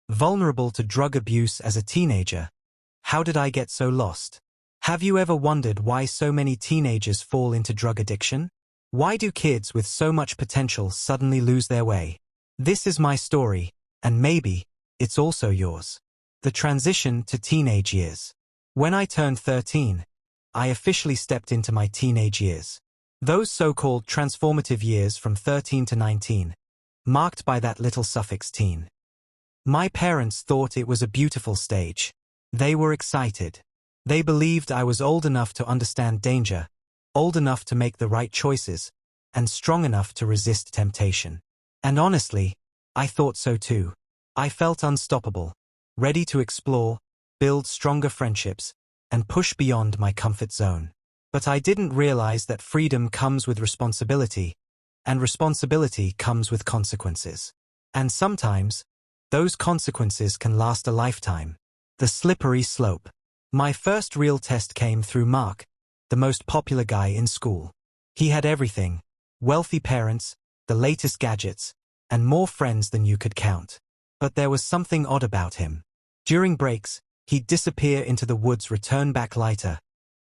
vulnerable to drug abuse as a teenager. How did I get so lost? Have you ever wondered why so many teenagers fall into drug addiction? Why do kids with so much potential suddenly lose their way? This is my story, and maybe it's also yours. The transition to teenage years. When I turned 13, I officially stepped into my teenage years. Those so-called transformative years from 13 to 19, marked by that little suffix teen. My parents thought it was a beautiful stage. They were excited. They believed I was old enough to understand danger, old enough to make the right choices, and strong enough to resist temptation. And honestly, I thought so too. I felt unstoppable, ready to explore, build stronger friendships, and push beyond my comfort zone. But I didn't realize that freedom comes with responsibility, and responsibility comes with consequences. And sometimes, those consequences can last a lifetime. The slippery slope. My first real test came through Mark, the most popular guy in school. He had everything: wealthy parents, the latest gadgets, and more friends than you could count. But there was something odd about him. During breaks, he'd disappear into the woods, return back lighter,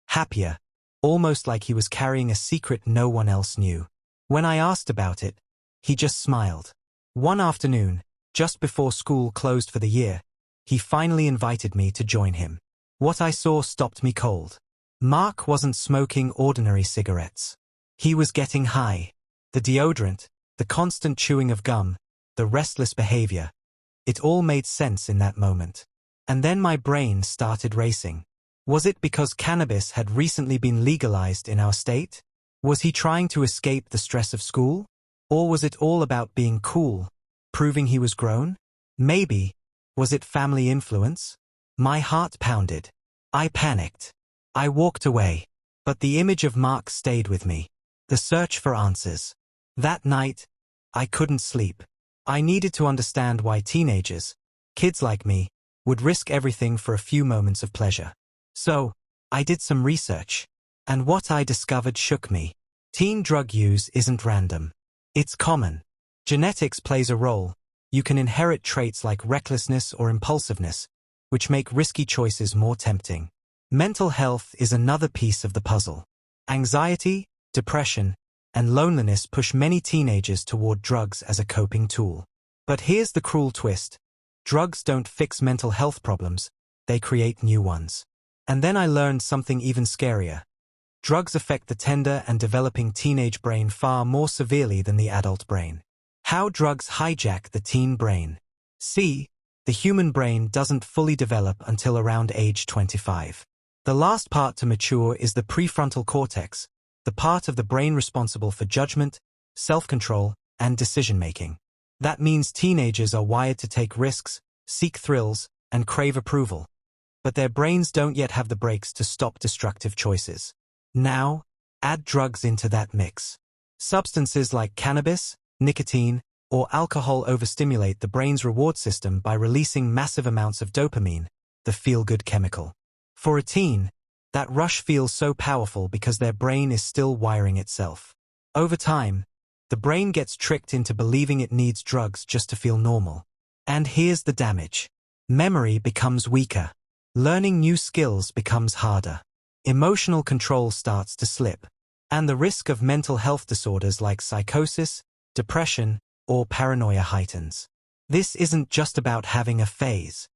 happier, almost like he was carrying a secret no one else knew. When I asked about it, he just smiled. One afternoon, just before school closed for the year, he finally invited me to join him. What I saw stopped me cold. Mark wasn't smoking ordinary cigarettes. He was getting high. The deodorant, the constant chewing of gum, the restless behavior. It all made sense in that moment. And then my brain started racing. Was it because cannabis had recently been legalized in our state? Was he trying to escape the stress of school? Or was it all about being cool, proving he was grown? Maybe. Was it family influence? My heart pounded. I panicked. I walked away. But the image of Mark stayed with me. The search for answers. That night, I couldn't sleep. I needed to understand why teenagers, kids like me, would risk everything for a few moments of pleasure. So, I did some research. And what I discovered shook me. Teen drug use isn't random. It's common. Genetics plays a role. You can inherit traits like recklessness or impulsiveness, which make risky choices more tempting. Mental health is another piece of the puzzle. Anxiety, depression, and loneliness push many teenagers toward drugs as a coping tool. But here's the cruel twist. Drugs don't fix mental health problems, they create new ones. And then I learned something even scarier. Drugs affect the tender and developing teenage brain far more severely than the adult brain. How drugs hijack the teen brain. See, the human brain doesn't fully develop until around age 25. The last part to mature is the prefrontal cortex, the part of the brain responsible for judgment, self-control, and decision-making. That means teenagers are wired to take risks, seek thrills, and crave approval. But their brains don't yet have the brakes to stop destructive choices. Now, add drugs into that mix. Substances like cannabis, nicotine, or alcohol overstimulate the brain's reward system by releasing massive amounts of dopamine, the feel-good chemical. For a teen, that rush feels so powerful because their brain is still wiring itself. Over time, the brain gets tricked into believing it needs drugs just to feel normal. And here's the damage. Memory becomes weaker. Learning new skills becomes harder. Emotional control starts to slip. And the risk of mental health disorders like psychosis, depression, or paranoia heightens. This isn't just about having a phase.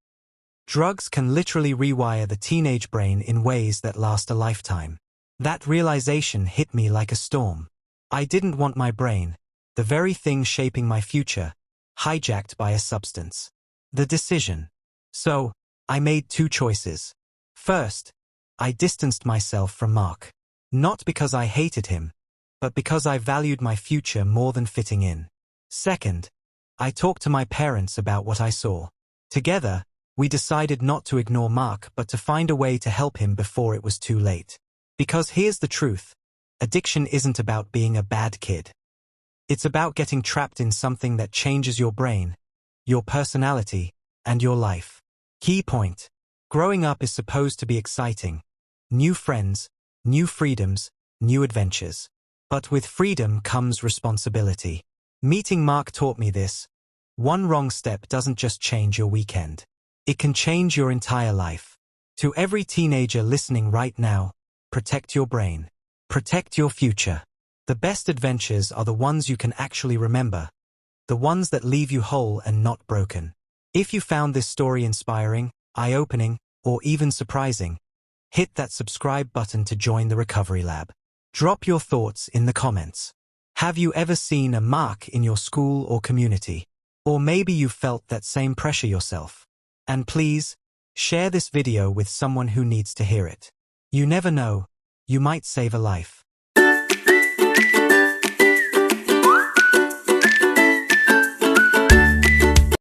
Drugs can literally rewire the teenage brain in ways that last a lifetime. That realization hit me like a storm. I didn't want my brain, the very thing shaping my future, hijacked by a substance. The decision. So, I made two choices. First, I distanced myself from Mark. Not because I hated him, but because I valued my future more than fitting in. Second, I talked to my parents about what I saw. Together, we decided not to ignore Mark but to find a way to help him before it was too late. Because here's the truth. Addiction isn't about being a bad kid. It's about getting trapped in something that changes your brain, your personality, and your life. Key point. Growing up is supposed to be exciting. New friends, new freedoms, new adventures. But with freedom comes responsibility. Meeting Mark taught me this. One wrong step doesn't just change your weekend. It can change your entire life. To every teenager listening right now, protect your brain. Protect your future. The best adventures are the ones you can actually remember. The ones that leave you whole and not broken. If you found this story inspiring, eye-opening, or even surprising, hit that subscribe button to join the Recovery Lab. Drop your thoughts in the comments. Have you ever seen a mark in your school or community? Or maybe you felt that same pressure yourself. And please, share this video with someone who needs to hear it. You never know, you might save a life.